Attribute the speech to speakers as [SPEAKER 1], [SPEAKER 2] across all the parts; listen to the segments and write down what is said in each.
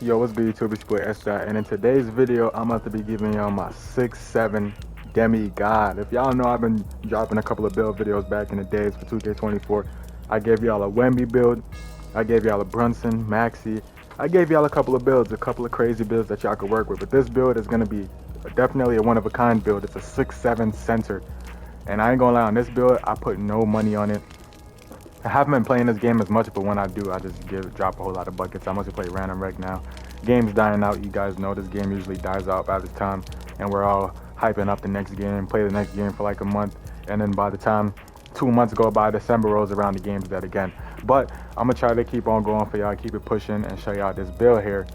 [SPEAKER 1] Yo, what's good YouTube? It's your boy S-Dot, and in today's video, I'm about to be giving y'all my 6'7" Demigod. If y'all know, I've been dropping a couple of build videos back in the days for 2K24. I gave y'all a Wemby build, I gave y'all a Brunson, Maxi, I gave y'all a couple of builds, a couple of crazy builds that y'all could work with, but this build is going to be definitely a one-of-a-kind build. It's a 6'7" center, and I ain't gonna lie, on this build, I put no money on it. I haven't been playing this game as much, but when I do, I just drop a whole lot of buckets. I mostly play random right now. Game's dying out. You guys know this game usually dies out by this time, and we're all hyping up the next game, play the next game for like a month, and then by the time 2 months go by, December rolls around, the game's dead again. But I'm gonna try to keep on going for y'all, keep it pushing, and show y'all this build here.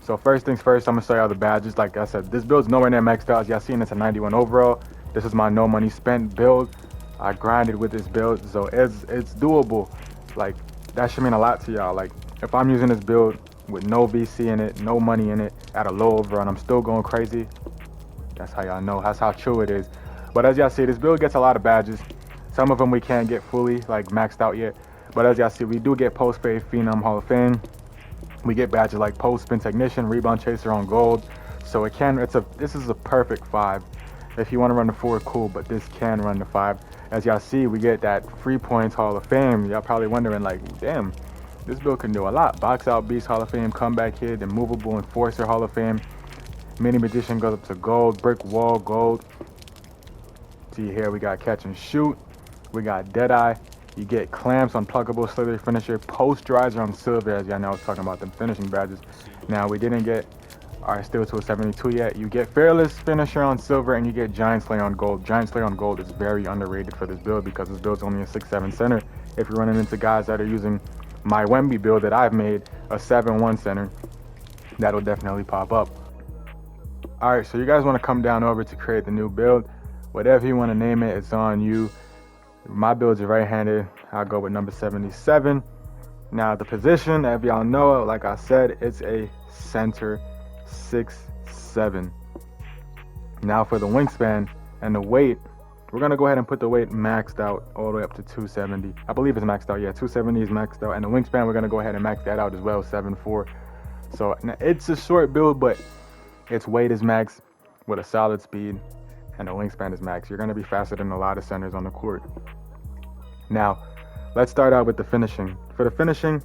[SPEAKER 1] So first things first, I'm gonna show y'all the badges. Like I said, this build's nowhere near maxed out. As y'all seen, it's a 91 overall. This is my no money spent build. I grinded with this build, so it's doable. Like, that should mean a lot to y'all. Like, if I'm using this build with no VC in it, no money in it, at a low overall, and I'm still going crazy, that's how y'all know. That's how true it is. But as y'all see, this build gets a lot of badges. Some of them we can't get fully, like, maxed out yet. But as y'all see, we do get Post Fade Phenom Hall of Fame. We get badges like Post Spin Technician, Rebound Chaser on gold. So this is a perfect 5. If you want to run the 4, cool, but this can run the 5. As y'all see, we get that Free Points Hall of Fame. Y'all probably wondering, like, damn, this build can do a lot. Box Out Beast Hall of Fame, Comeback Kid, Immovable Enforcer Hall of Fame. Mini Magician goes up to gold, Brick Wall, gold. See here, we got Catch and Shoot. We got Deadeye. You get Clamps, Unpluckable, Slithery Finisher, Posterizer on silver. As y'all know, I was talking about them finishing badges. Now, we didn't get our Steel Tool 72 yet. You get Fearless Finisher on silver, and you get Giant Slayer on gold. Giant Slayer on gold is very underrated for this build because this build's only a 6'7" center. If you're running into guys that are using my Wemby build that I've made, a 7'1" center, that'll definitely pop up. Alright, so you guys want to come down over to create the new build. Whatever you want to name it, it's on you. My build's are right-handed. I'll go with number 77. Now, the position, if y'all know, like I said, it's a center 6'7". Now for the wingspan and the weight, we're gonna go ahead and put the weight maxed out all the way up to 270. I believe it's maxed out. Yeah, 270 is maxed out, and the wingspan we're gonna go ahead and max that out as well, 7'4". So it's a short build, but its weight is max with a solid speed, and the wingspan is max. You're gonna be faster than a lot of centers on the court. Now, let's start out with the finishing. For the finishing,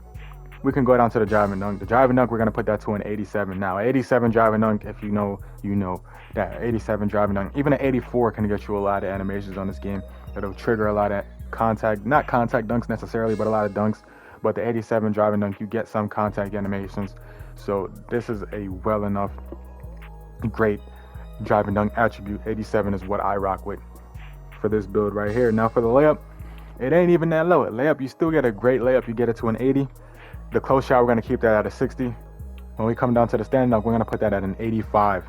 [SPEAKER 1] we can go down to the drive and dunk. The drive and dunk, we're going to put that to an 87. Now, 87 drive and dunk, if you know, you know that 87 drive and dunk. Even an 84 can get you a lot of animations on this game. It'll trigger a lot of contact, not contact dunks necessarily, but a lot of dunks. But the 87 drive and dunk, you get some contact animations. So this is a well enough, great drive and dunk attribute. 87 is what I rock with for this build right here. Now for the layup, it ain't even that low. Layup, you still get a great layup. You get it to an 80. The close shot, we're going to keep that at a 60. When we come down to the stand dunk, we're going to put that at an 85.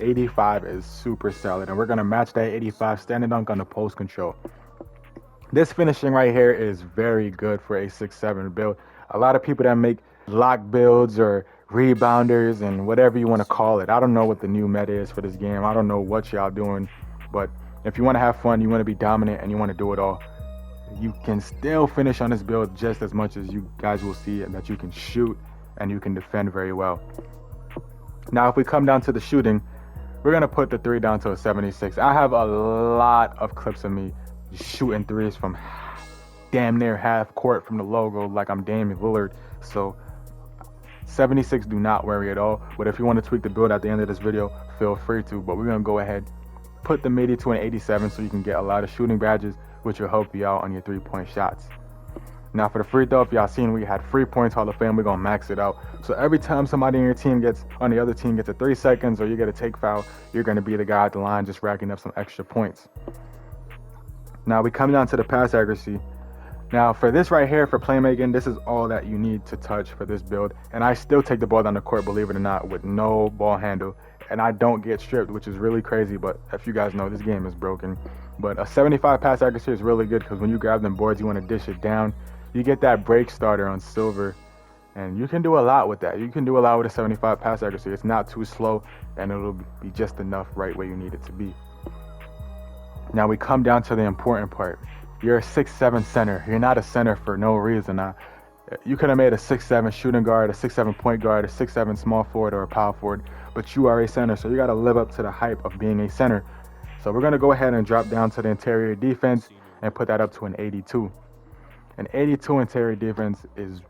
[SPEAKER 1] 85 is super solid, and we're going to match that 85 standing dunk on the post control. This finishing right here is very good for a 6'7" build. A lot of people that make lock builds or rebounders and whatever you want to call it. I don't know what the new meta is for this game. I don't know what y'all doing, but if you want to have fun, you want to be dominant, and you want to do it all, you can still finish on this build just as much as you guys will see, and that you can shoot and you can defend very well. Now, if we come down to the shooting, we're going to put the 3 down to a 76. I have a lot of clips of me shooting 3s from damn near half court from the logo like I'm Damian Lillard. So 76, do not worry at all. But if you want to tweak the build at the end of this video, feel free to. But we're going to go ahead, put the midi to an 87 so you can get a lot of shooting badges, which will help you out on your 3-point shots. Now for the free throw, if y'all seen, we had Free Points Hall of Fame. We're gonna max it out. So every time somebody on your team on the other team gets a 3 seconds or you get a take foul, you're gonna be the guy at the line just racking up some extra points. Now we come down to the pass accuracy. Now for this right here, for playmaking, this is all that you need to touch for this build. And I still take the ball down the court, believe it or not, with no ball handle. And I don't get stripped, which is really crazy. But if you guys know, this game is broken. But a 75 pass accuracy is really good because when you grab them boards, you want to dish it down. You get that break starter on silver, and you can do a lot with that. You can do a lot with a 75 pass accuracy. It's not too slow, and it'll be just enough right where you need it to be. Now we come down to the important part. You're a 6'7" center. You're not a center for no reason. You could have made a 6'7" shooting guard, a 6'7" point guard, a 6'7" small forward, or a power forward, but you are a center, so you got to live up to the hype of being a center. So we're going to go ahead and drop down to the interior defense and put that up to an 82. An 82 interior defense is,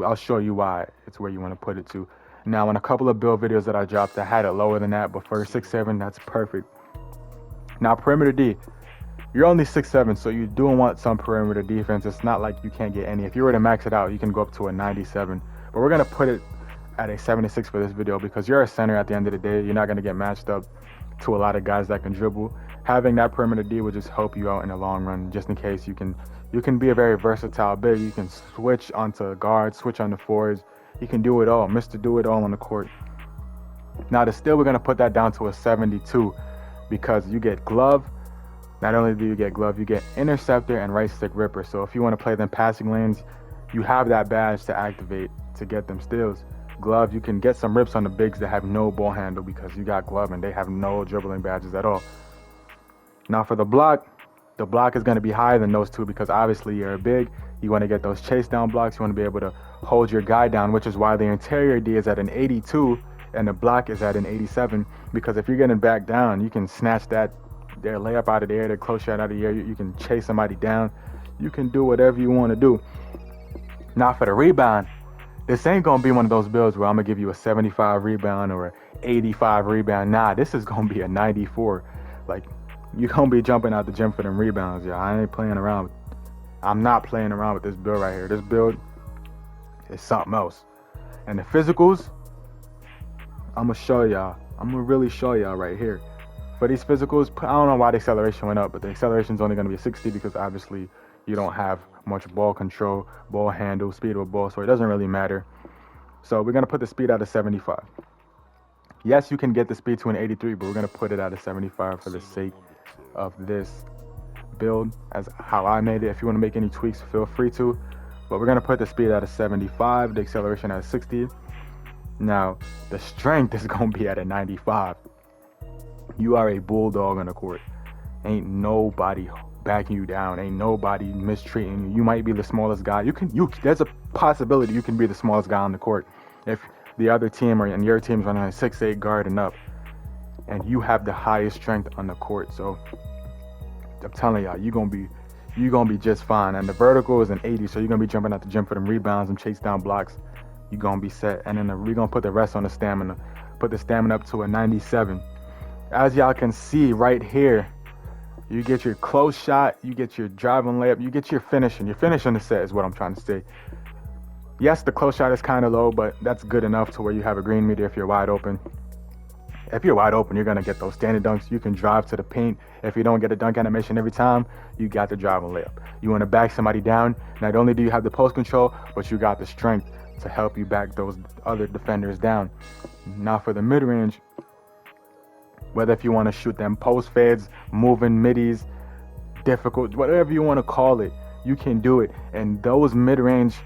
[SPEAKER 1] I'll show you why it's where you want to put it to. Now, in a couple of build videos that I dropped, I had it lower than that, but for 6'7", that's perfect. Now, perimeter D, you're only 6'7", so you do want some perimeter defense. It's not like you can't get any. If you were to max it out, you can go up to a 97. But we're going to put it at a 76 for this video because you're a center at the end of the day. You're not going to get matched up to a lot of guys that can dribble. Having that perimeter D would just help you out in the long run, just in case you can be a very versatile big. You can switch onto guards, switch on the forwards. You can do it all. Mr. Do It All on the court. Now, the steal, we're going to put that down to a 72 because you get glove. Not only do you get glove, you get interceptor and right stick ripper. So if you want to play them passing lanes, you have that badge to activate to get them steals. Glove, you can get some rips on the bigs that have no ball handle because you got glove and they have no dribbling badges at all. Now for the block is going to be higher than those two because obviously you're a big. You want to get those chase down blocks. You want to be able to hold your guy down, which is why the interior D is at an 82 and the block is at an 87, because if you're getting back down, you can snatch that their layup out of the air, their close shot out of the air. You can chase somebody down. You can do whatever you want to do. Now for the rebound, this ain't going to be one of those builds where I'm going to give you a 75 rebound or an 85 rebound. Nah, this is going to be a 94. Like, you're going to be jumping out the gym for them rebounds, y'all. I ain't playing around. I'm not playing around with this build right here. This build is something else. And the physicals, I'm going to show y'all. I'm going to really show y'all right here. For these physicals, I don't know why the acceleration went up, but the acceleration is only going to be a 60 because obviously you don't have much ball control, ball handle, speed of a ball, so it doesn't really matter. So we're going to put the speed at a 75. Yes, you can get the speed to an 83, but we're going to put it at a 75 for the sake of this build, as how I made it. If you want to make any tweaks, feel free to, but we're going to put the speed at a 75, the acceleration at a 60. Now, the strength is going to be at a 95. You are a bulldog on the court. Ain't nobody backing you down. Ain't nobody mistreating you. You might be the smallest guy. There's a possibility you can be the smallest guy on the court if the other team and your team's running a 6'8" guard and up, and you have the highest strength on the court. So I'm telling y'all, you're gonna be just fine. And the vertical is an 80, so you're gonna be jumping out the gym for them rebounds and chase down blocks. You're gonna be set. And then we're gonna put the rest on the stamina. Put the stamina up to a 97. As y'all can see right here, you get your close shot, you get your driving layup, you get your finishing. Your finish on the set is what I'm trying to say. Yes, the close shot is kind of low, but that's good enough to where you have a green meter if you're wide open. If you're wide open, you're going to get those standing dunks. You can drive to the paint. If you don't get a dunk animation every time, you got the driving layup. You want to back somebody down. Not only do you have the post control, but you got the strength to help you back those other defenders down. Now for the mid-range, whether if you want to shoot them post fades, moving middies, difficult, whatever you want to call it, you can do it. And those mid-range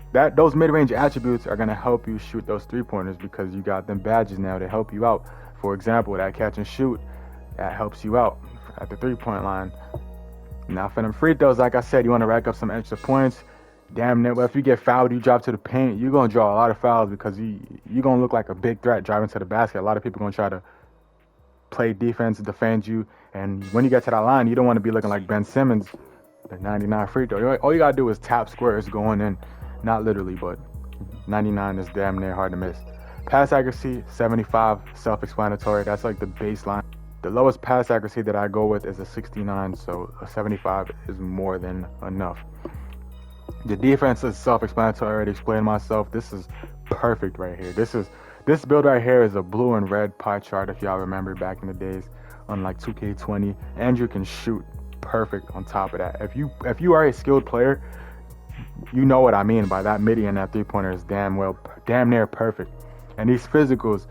[SPEAKER 1] attributes are going to help you shoot those three-pointers because you got them badges now to help you out. For example, that catch and shoot, that helps you out at the three-point line. Now for them free throws, like I said, you want to rack up some extra points. Damn near, well, if you get fouled, you drop to the paint, you're going to draw a lot of fouls because you're going to look like a big threat driving to the basket. A lot of people are going to try to play defense, defend you, and when you get to that line, you don't want to be looking like Ben Simmons, the 99 free throw. All you got to do is tap squares going in. Not literally, but 99 is damn near hard to miss. Pass accuracy, 75, self-explanatory. That's like the baseline. The lowest pass accuracy that I go with is a 69, so a 75 is more than enough. The defense is self-explanatory. I already explained myself. This is perfect right here. This build right here is a blue and red pie chart, if y'all remember back in the days on like 2K20. And you can shoot perfect on top of that. If you are a skilled player, you know what I mean by that. Midi and that three-pointer is damn near perfect. And these physicals,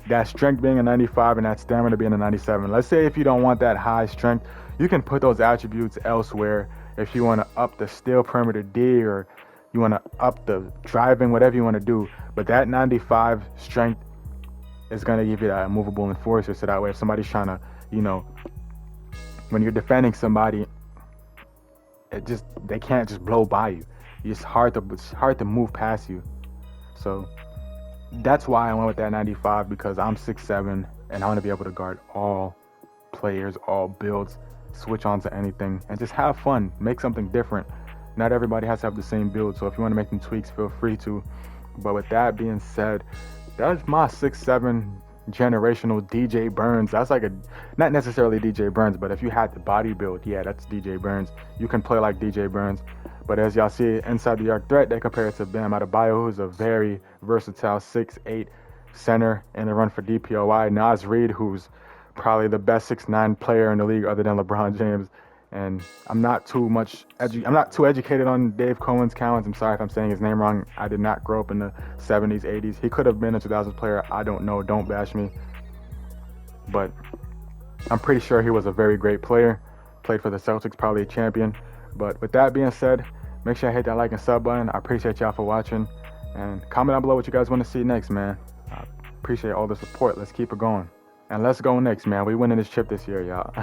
[SPEAKER 1] that strength being a 95 and that stamina being a 97. Let's say if you don't want that high strength, you can put those attributes elsewhere. If you want to up the steal perimeter D, or you want to up the driving, whatever you want to do. But that 95 strength is going to give you that movable enforcer. So that way if somebody's trying to, when you're defending somebody, they can't just blow by you. It's hard to move past you. So that's why I went with that 95, because I'm 6'7", and I want to be able to guard all players, all builds, switch on to anything, and just have fun, make something different. Not everybody has to have the same build, so if you want to make some tweaks, feel free to. But with that being said, that's my 6'7" generational DJ Burns. That's like not necessarily DJ Burns, but if you had the body build, yeah, that's DJ Burns. You can play like DJ Burns. But as y'all see inside the arc threat, they compare it to Bam Adebayo, who's a very versatile 6'8" center in the run for DPOY. Naz Reid, who's probably the best 6'9" player in the league other than LeBron James. And I'm not too educated on Dave Cohen's Cowens. I'm sorry if I'm saying his name wrong. I did not grow up in the 70s, 80s. He could have been a 2000s player. I don't know. Don't bash me. But I'm pretty sure he was a very great player. Played for the Celtics, probably a champion. But with that being said, make sure I hit that like and sub button. I appreciate y'all for watching. And comment down below what you guys want to see next, man. I appreciate all the support. Let's keep it going. And let's go next, man. We winning this chip this year, y'all.